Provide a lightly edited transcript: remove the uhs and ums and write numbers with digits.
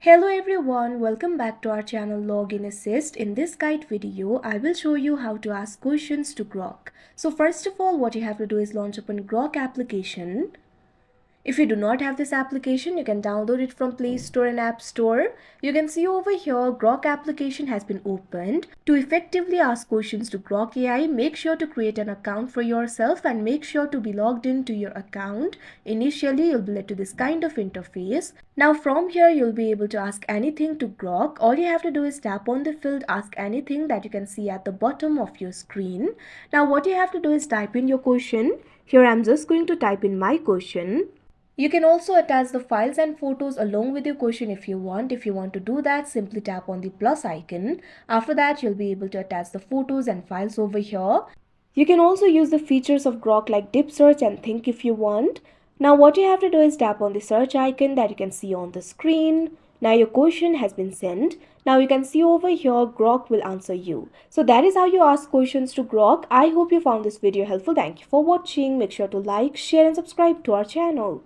Hello everyone, welcome back to our channel Login Assist. In this guide video, I will show you how to ask questions to Grok. So first of all, what you have to do is launch open Grok application. If you do not have this application, you can download it from Play Store and App Store. You can see over here, Grok application has been opened. To effectively ask questions to Grok AI, make sure to create an account for yourself and make sure to be logged into your account. Initially, you'll be led to this kind of interface. Now from here, you'll be able to ask anything to Grok. All you have to do is tap on the field Ask Anything that you can see at the bottom of your screen. Now what you have to do is type in your question. Here I'm just going to type in my question. You can also attach the files and photos along with your question if you want. If you want to do that, simply tap on the plus icon. After that, you'll be able to attach the photos and files over here. You can also use the features of Grok like deep search and think if you want. Now what you have to do is tap on the search icon that you can see on the screen. Now your question has been sent. Now you can see over here Grok will answer you. So that is how you ask questions to Grok. I hope you found this video helpful. Thank you for watching. Make sure to like, share and subscribe to our channel.